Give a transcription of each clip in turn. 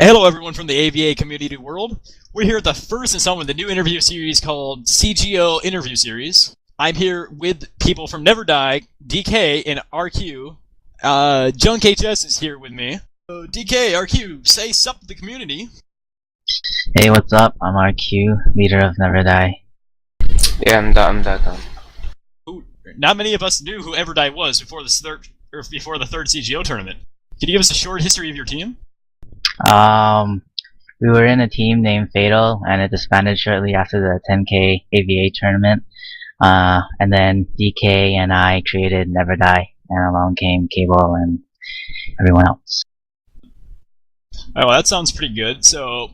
Hello, everyone from the AVA community world. We're here at the first installment of the new interview series called CGO Interview Series. I'm here with people from neverDie, DK, and RQ. Junk HS is here with me. So DK, RQ, say sup to the community. Hey, what's up? I'm RQ, leader of neverDie. Yeah, I'm Daikon. Not many of us knew who neverDie was before the third CGO tournament. Can you give us a short history of your team? We were in a team named Fatal, and it disbanded shortly after the 10K AVA tournament. And then DK and I created neverDie, and along came Cable and everyone else. Oh, well, that sounds pretty good. So,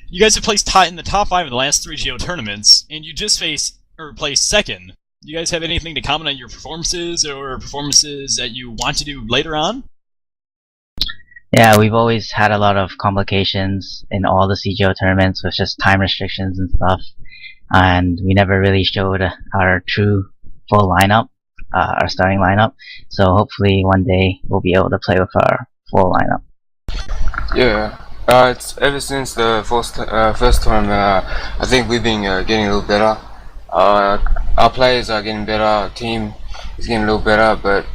you guys have placed in the top 5 in the last 3 GO tournaments, and you just placed second. Do you guys have anything to comment on your performances or performances that you want to do later on? Yeah, we've always had a lot of complications in all the CGO tournaments with just time restrictions and stuff, and we never really showed our true full lineup, our starting lineup. So hopefully one day we'll be able to play with our full lineup. Yeah, it's ever since the first tournament. I think we've been getting a little better. Our players are getting better. Our team is getting a little better, but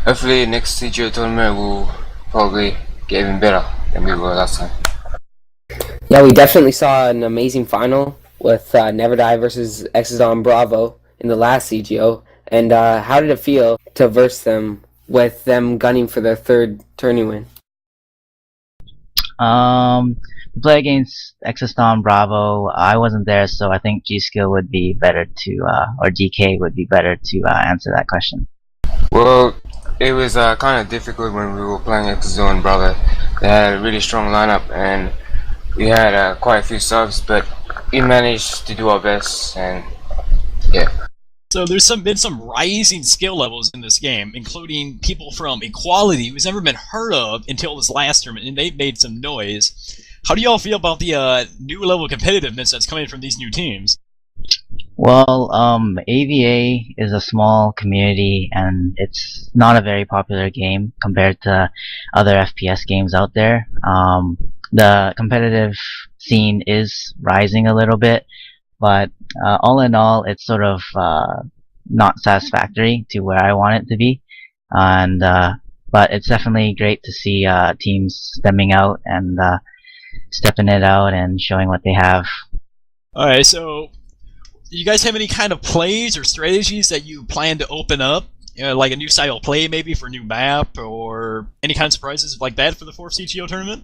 hopefully next CGO tournament we'll probably get even better than we were last time. Yeah, we definitely saw an amazing final with neverDie versus xRq Bravo in the last CGO. And how did it feel to verse them with them gunning for their third tourney win? To play against xRq Bravo, I wasn't there, so I think G-Skill would be better to, or DK would be better to answer that question. Well, it was kind of difficult when we were playing xRq and Bravo. They had a really strong lineup, and we had quite a few subs, but we managed to do our best, and yeah. So there's been some rising skill levels in this game, including people from Equality, who's never been heard of until this last tournament, and they've made some noise. How do y'all feel about the new level of competitiveness that's coming from these new teams? Well, AVA is a small community, and it's not a very popular game compared to other FPS games out there. The competitive scene is rising a little bit, but all in all, it's sort of not satisfactory to where I want it to be. And but it's definitely great to see teams stepping out and stepping it out and showing what they have. Alright, so you guys have any kind of plays or strategies that you plan to open up? Like a new style of play maybe for a new map, or any kind of surprises like that for the 4th CGO tournament?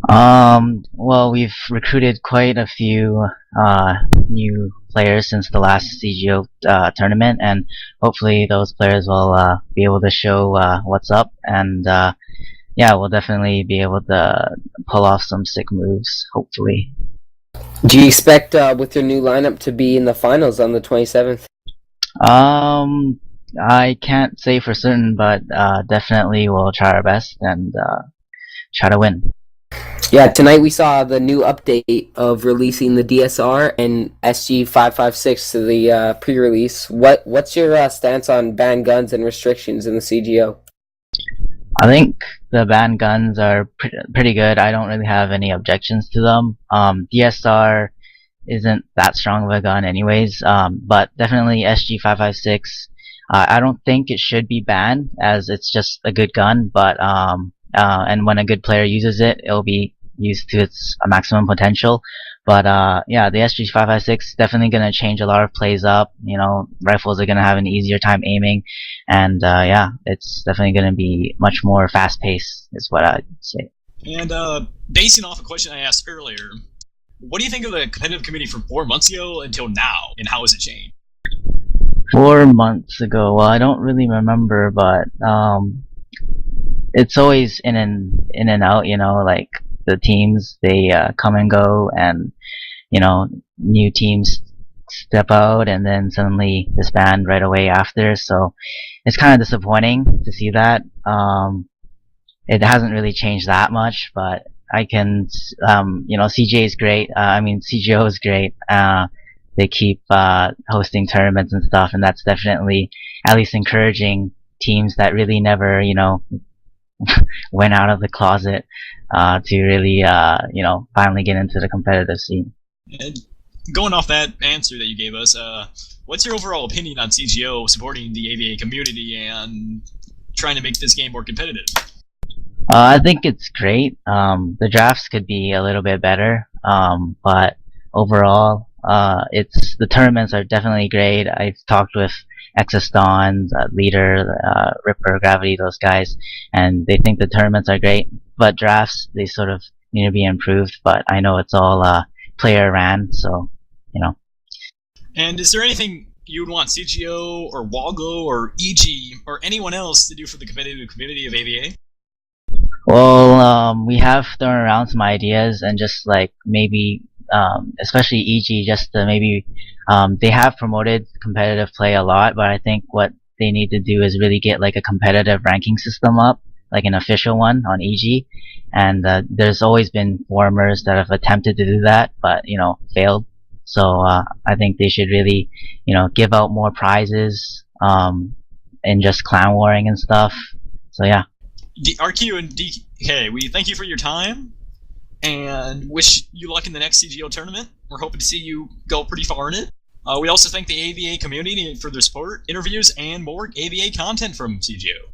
Well, we've recruited quite a few new players since the last CGO tournament, and hopefully those players will be able to show what's up, and yeah, we'll definitely be able to pull off some sick moves, hopefully. Do you expect with your new lineup to be in the finals on the 27th? I can't say for certain, but definitely we'll try our best and try to win. Yeah, tonight we saw the new update of releasing the DSR and SG556 to the pre-release. What's your stance on banned guns and restrictions in the CGO? I think the banned guns are pretty good. I don't really have any objections to them. DSR isn't that strong of a gun anyways, but definitely SG556. I don't think it should be banned, as it's just a good gun, but and when a good player uses it, it'll be used to its maximum potential. But yeah, the SG556 definitely gonna change a lot of plays up. You know, rifles are gonna have an easier time aiming, and yeah, it's definitely gonna be much more fast-paced, is what I'd say. And basing off a question I asked earlier, what do you think of the competitive community from 4 months ago until now, and how has it changed? 4 months ago, well, I don't really remember, but it's always in and out. You know, like the teams, they come and go, and you know, new teams step out and then suddenly disband right away after. So it's kind of disappointing to see that. It hasn't really changed that much, but I can, you know, CJ is great. I mean, CGO is great. They keep hosting tournaments and stuff, and that's definitely at least encouraging teams that really never, you know, went out of the closet to really, finally get into the competitive scene. And going off that answer that you gave us, what's your overall opinion on CGO supporting the AVA community and trying to make this game more competitive? I think it's great. The drafts could be a little bit better, but overall, the tournaments are definitely great. I've talked with Exaston's leader, Ripper, Gravity, those guys, and they think the tournaments are great. But drafts, they sort of need to be improved. But I know it's all player ran, so you know. And is there anything you would want CGO or Walgo or EG or anyone else to do for the competitive community of AVA? Well, we have thrown around some ideas and just like maybe, especially EG, just to maybe, they have promoted competitive play a lot, but I think what they need to do is really get like a competitive ranking system up, like an official one on EG. And there's always been formers that have attempted to do that, but failed. So I think they should really, give out more prizes, and just clan warring and stuff. So yeah. Rq and DK, we thank you for your time and wish you luck in the next CGO tournament. We're hoping to see you go pretty far in it. We also thank the AVA community for their support, interviews, and more AVA content from CGO.